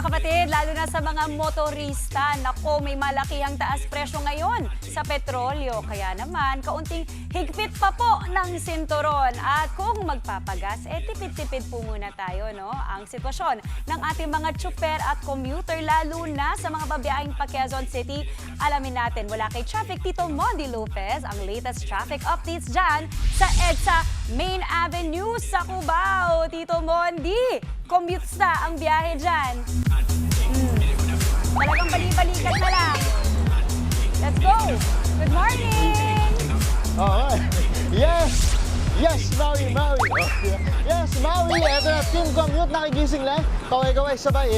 mga kapatid, lalo na sa mga motorista, nako may malakihang taas presyo ngayon sa petrolyo. Kaya naman, kaunting higpit pa po ng sinturon. At kung magpapagas, tipid-tipid po muna tayo, no? Ang sitwasyon ng ating mga tsuper at commuter, lalo na sa mga babiyahing pa Quezon City. Alamin natin mula kay Traffic Tito Mondi Lopez ang latest traffic updates dyan sa EDSA Main Avenue sa Cubao. Tito Mondi, commutes ang biyahe dyan. Talagang bali-balikan na lang. Let's go! Good morning! Oo. Yes! Yes, Maui! Yes, Maui! Eto na, team commute, nakigising lang. Kaway-kaway sabay.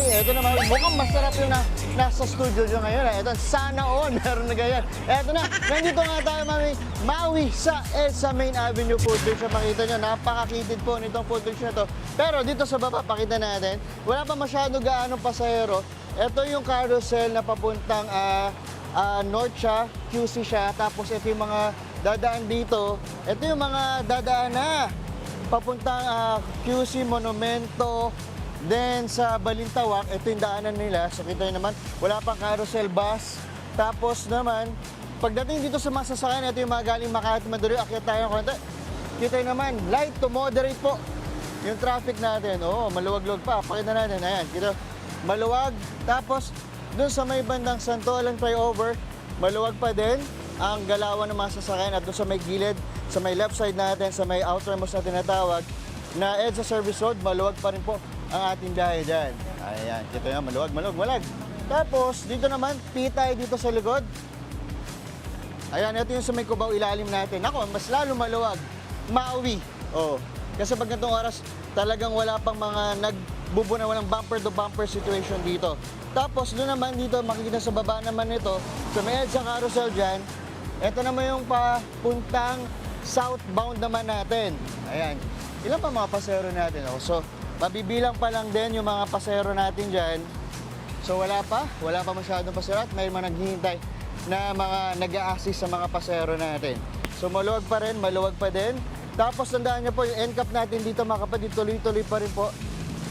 Eto na, Maui. Mukhang masarap yung nasa studio nyo ngayon. Eto, sana all meron na ganyan. Eto na, nandito nga tayo, Maui, sa EDSA Main Avenue Food Bridge. Makita nyo, napakakitid po nitong food bridge na to. Pero dito sa baba, pakita natin, wala pa masyado gaanong pasahero. Ito yung carousel na papuntang North siya, QC siya, tapos ito yung mga dadaan dito. Ito yung mga dadaan na papuntang QC, Monumento, then sa Balintawak, ito yung daanan nila. So kita nyo naman, wala pang carousel bus. Tapos naman, pagdating dito sa mga sasakyan, ito yung mga galing Makati, Mandaluyong, akyat tayo ng konti. Kita nyo naman, light to moderate po yung traffic natin. Oo, maluwag-luwag pa. Pakita natin, ayan, kita, maluwag. Tapos, doon sa may bandang Santolan flyover, maluwag pa din ang galawan ng mga sasakyan at doon sa may gilid, sa may left side natin, sa may outermost na tinatawag na EDSA Service Road, maluwag pa rin po ang ating biyahe dyan. Ayan, kita nyo, maluwag. Tapos, dito naman, pitay dito sa likod. Ayan, ito yung sa may Cubao ilalim natin. Ako, mas lalo maluwag. Maui. Oh. Kasi pag ganitong oras, talagang wala pang mga nagbubuna, walang bumper-to-bumper situation dito. Tapos doon naman dito, makikita sa baba naman nito, sa may EDSA carousel dyan, ito naman yung papuntang southbound naman natin. Ayan. Ilan pa mga pasahero natin? Oh? So, mabibilang pa lang din yung mga pasahero natin dyan. So, wala pa masyadong pasahero at may mga naghihintay na mga nag-a-assist sa mga pasahero natin. So, maluwag pa rin, maluwag pa din. Tapos, tandaan nyo po, yung NCAP natin dito mga kapatid, tuloy-tuloy pa rin po.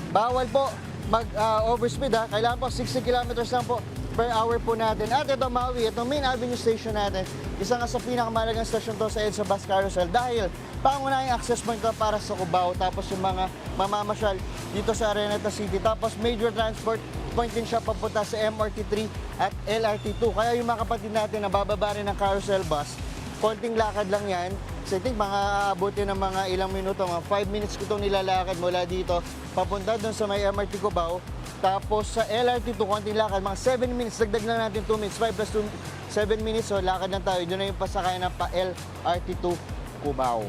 Bawal po mag-overspeed ha. Kailangan po 60 kilometers lang po per hour po natin. At ito Maui, itong Main Avenue Station natin, isa nga sa pinakamalagang stasyon to sa EDSA Bus Carousel dahil pangunahing access point to para sa Cubao. Tapos yung mga mamamasyal dito sa Araneta City. Tapos major transport point din siya papunta sa MRT3 at LRT2. Kaya yung mga kapatid natin na bababa rin ng carousel bus, konting lakad lang yan. So I think mga aabuti ng mga ilang minuto, mga 5 minutes ko itong nilalakad mula dito papunta doon sa may MRT Cubao. Tapos sa LRT2, konting lakad, mga 7 minutes, dagdag lang natin 2 minutes, 5 plus 2, 7 minutes, so lakad lang tayo. Doon na yung pasakay ng pa LRT2 Cubao.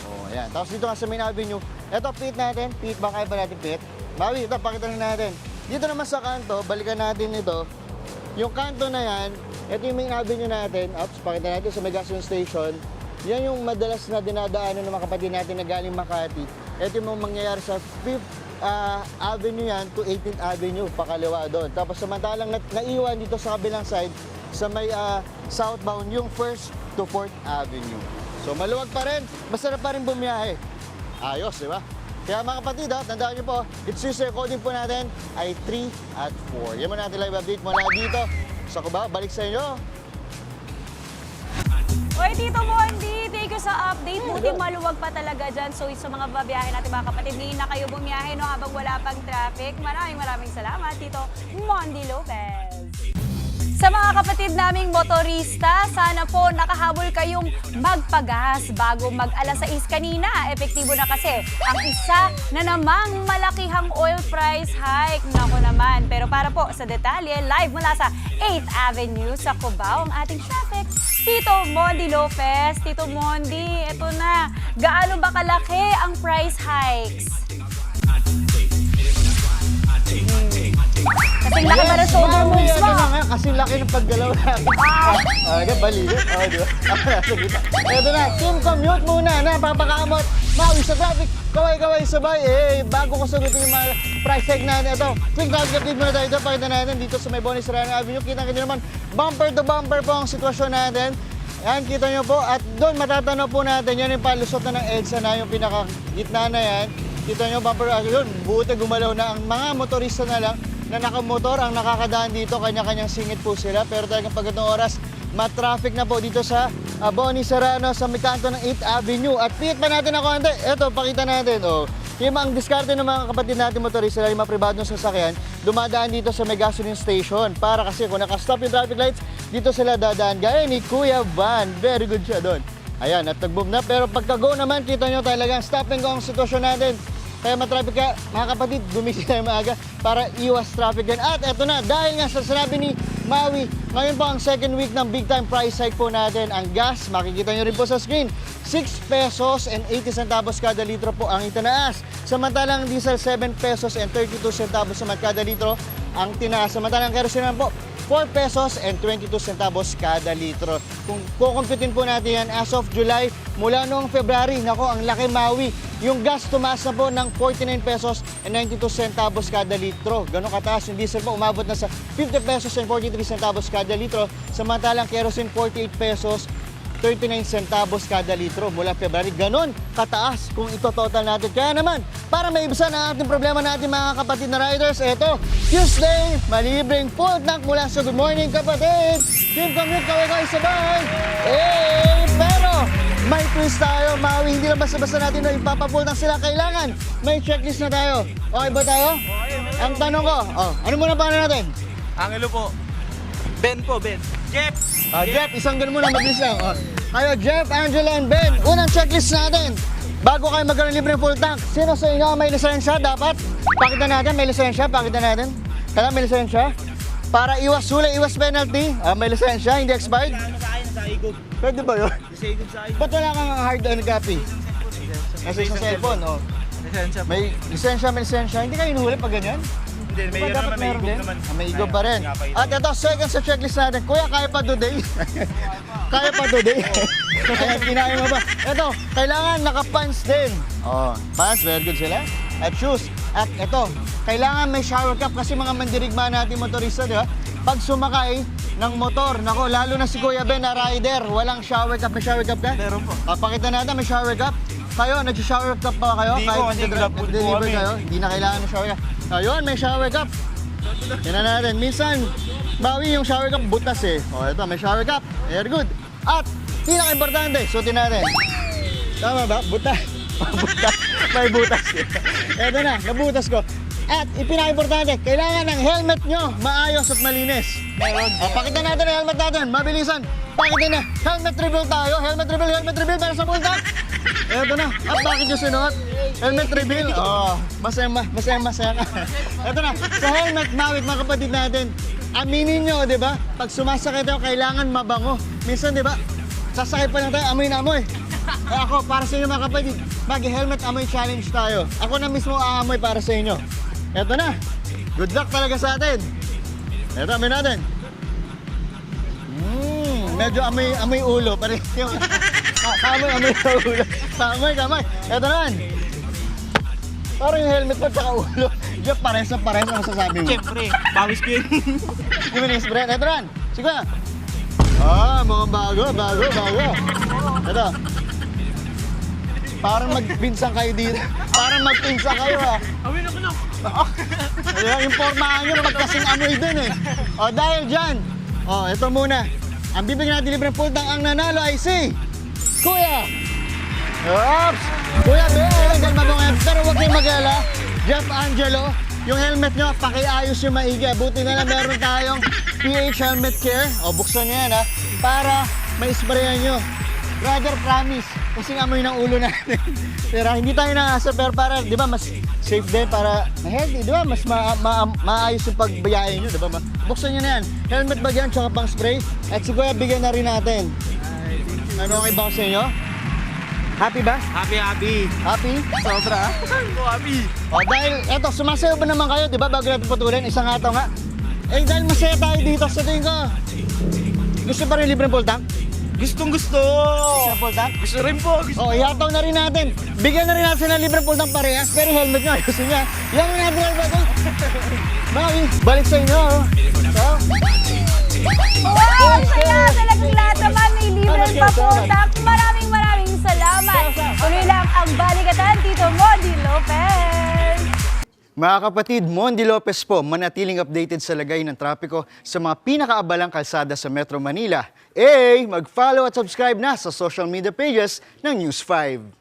Oh, ayan. Tapos dito nga sa Main Avenue, ito pit natin, pit, baka ba natin pit? Maui, ito, pakita na natin. Dito naman sa kanto, balikan natin ito. Yung kanto na yan, ito yung Main Avenue natin, pakita natin sa may gasoline station. Yan yung madalas na dinadaanan ng mga kapatid natin na galing Makati. Ito yung mangyayari sa 5th Avenue yan to 18th Avenue, pakaliwa doon. Tapos samantalang naiwan dito sa kabilang side, sa may southbound, yung 1st to 4th Avenue. So maluwag pa rin, masarap pa rin bumiyahe. Ayos, di ba? Kaya mga kapatid, tandaan nyo po, it's user coding po natin ay 3 at 4. Yan mo natin live update mula dito sa Cubao. Balik sa inyo. Oy, Tito Mondi, thank you sa update. Buti maluwag pa talaga dyan. So, sa mga babiyahe natin mga kapatid, hindi na kayo bumiyahe no, habang wala pang traffic. Maraming salamat, Tito Mondi Lopez. Sa mga kapatid naming motorista, sana po nakahabol kayong magpagas bago mag-alas 6 kanina. Epektibo na kasi ang isa na namang malakihang oil price hike. Nako naman. Pero para po sa detalye, live mula sa 8th Avenue sa Cubao ang ating traffic. Tito Mondi Lopez. Tito Mondi, eto na. Gaano ba kalaki ang price hikes? Kasing laki ba ng shoulder moves mo? Kasing laki ng paggalaw natin. Balikat. Di ba? Ito na, team commute muna. Napapakamot. Maui sa traffic. Kaway-kaway sabay. Bago ko sagutin yung mga price tag natin. Ito, quick traffic update muna tayo. Pakita natin dito sa may Bonnie Serrano Avenue. Kita-kita naman, bumper to bumper po ang sitwasyon natin. Yan, kita nyo po. At doon, matatanaw po natin. Yan yung palusot na ng EDSA na yung pinakagitna na yan. Kita nyo, bumper yun. Buti gumalaw na ang mga motorista na lang. na nakamotor ang nakakadaan dito, kanya-kanyang singit po sila. Pero talagang pag itong oras, matraffic na po dito sa Boni Serrano sa may kanto ng 8th Avenue. At piit pa natin ako, ante. Ito, pakita natin. Oh. Yung ang diskarte ng mga kapatid natin motorista, yung mga pribadong sasakyan, dumadaan dito sa may gasoline station. Para kasi kung nakastop yung traffic lights, dito sila dadaan. Gaya ni Kuya Van. Very good siya doon. Ayan, at nag-boom na. Pero pagka-go naman, kita nyo talagang stop and go ang sitwasyon natin. Kaya matraffic ka, mga kapatid, gumising tayo maaga para iwas traffic yan. At eto na, dahil nga sa sinabi ni Maui, ngayon po ang second week ng big time price hike po natin. Ang gas, makikita nyo rin po sa screen, 6 pesos and 80 centavos kada litro po ang itinaas. Samantalang diesel, 7 pesos and 32 centavos naman kada litro ang tinaas. Samantalang kerosene naman po, 4 pesos and 22 centavos kada litro. Kung kukumputin po natin yan as of July, mula noong February, nako, ang laki Maui. Yung gas tumaas na po ng 49 pesos and 92 centavos kada litro. Ganon kataas. Yung diesel po umabot na sa 50 pesos and 43 centavos kada litro. Samantalang kerosene 48 pesos 39 centavos kada litro mula February. Ganon kataas kung ito total natin. Kaya naman, para maibsan ang ating problema natin mga kapatid na riders, eto, Tuesday, malibreng full tank mula sa Good Morning Kapatid. Team Commute, kaway-kaway sabay. Pero may twist tayo, Maui. Hindi lang basta-basta natin na ipapapull tank sila. Kailangan may checklist na tayo. Okay ba tayo? Ang tanong ko, ano muna pangalan natin? Angelo po. Ben po, Ben. Jeff! Jeff, isang ganun muna, mabilis lang. Kayo, Jeff, Angela, and Ben. Unang checklist natin. Bago kayo magkaroon libre full tank, sino sa inyo may lisensya? Dapat pakita natin, may lisensya, pakita natin. Kailangan may lisensya. Para iwas huli, iwas penalty. May lisensya, hindi expired. Ano sa akin, sa igog. Pwede ba yun? Sa igog sa akin. Ba't wala kang hard copy? Kasi sa cellphone, Lisensya po. May lisensya. Hindi kayo inuhuli pag ganyan? Hindi, may Dapat naman, may meron igog din. naman. May igog pa rin. At ito, second sa checklist natin. Kuya, kaya pa today? Kaya pa today? Kaya kinain mo ba? Ito, kailangan naka-pants din. Pants, very good sila. At shoes. At ito, kailangan may shower cap kasi mga mandirigma natin motorista, di ba? Pag sumakay ng motor, nako, lalo na si Kuya Ben na rider, walang shower cap. May shower cap ka? Meron po. Pakita natin, may shower cap. Kayo, nag-shower cap pa kayo? Hindi ko, kasi grab food po nag-deliver kami. kayo? Hindi na kailangan ng shower cap. Ayun, may shower cap. Tingnan natin. Minsan, bawi yung shower cap, butas eh. Ito, may shower cap. Very good. At, pinaka-importante, suotin natin. Tama ba? Butas. Butas. May butas. Ito na, nabutas ko. At, ipinaka-importante, kailangan ng helmet nyo maayos at malinis. Meron. Pakita natin ang helmet natin. Mabilisan. Pakita na. Helmet reveal tayo. Helmet reveal para sa punta. Eto na. At bakit nyo sinuot? Helmet reveal. Masaya ka. Eto na. Sa helmet, mawit mga kapatid natin. Aminin nyo, di ba? Pag sumasakay tayo, kailangan mabango. Minsan, di ba? Sasakay pa lang tayo, amoy na amoy. Ako, para sa inyo mga kapatid, mag-helmet amoy challenge tayo. Ako na mismo aamoy para sa inyo. Eto na. Good luck talaga sa atin. Eto, amoy natin. Medyo amoy ulo. Parang yung... Amoy ulo. Kamay. Eto naman. Parang yung helmet mo tsaka ulo. Diyan, pares na masasabi mo. Siyempre, bawis ko yun. Kuminis, Brent. Eto naman. Sige na. Mukhang bago. Eto. Parang magpinsang kayo dito. Parang magpinsang kayo Awin ako na. Yung pormahan nyo, magkasing amoy dun eh. Dahil dyan. Ito muna. Ang bibigyan natin libreng full tank ang nanalo ay si Kuya. Oops! Kuya Ben, mabungay. Pero huwag kayong mag-alala. Jeff Angelo, yung helmet nyo, pakiayos yung maigi. Buti na lang meron tayong PH Helmet Care. Buksan nyo yan para ma-sprayan nyo. Brother, promise. Kasing amoy ng ulo natin. Pero hindi tayo nangasa, pero para, di ba, mas safe din para healthy, di ba? Mas maayos yung pagbayain nyo, di ba? Buksan nyo na yan. Helmet bag yan, tsaka pang spray. At si Kuya, bigyan na rin natin. Ano, okay ba sa inyo? Happy ba? Happy. Happy? Sobra. Happy. Dahil, eto, sumasayo ba naman kayo, di ba? Bago natin patuloy, isang hataw nga. Dahil masaya tayo dito, sa tingin ko, gusto pa rin libreng full tank? Gustong gusto. Full tank? Gusto rin po. Ihataw na rin natin. Bigyan na rin natin ng libreng full tank parehas, pero yung helmet nyo, ayusin niya. Yan na natin ang bago. Mami, balik sa inyo. Wow! Ang saya! Talagang lahat naman may libreng papuntak. Maraming salamat. Tuloy lang ang balikatan, Tito Modi Lopez. Mga kapatid, Mondi Lopez po, manatiling updated sa lagay ng trapiko sa mga pinakaabalang kalsada sa Metro Manila. Mag-follow at subscribe na sa social media pages ng News 5.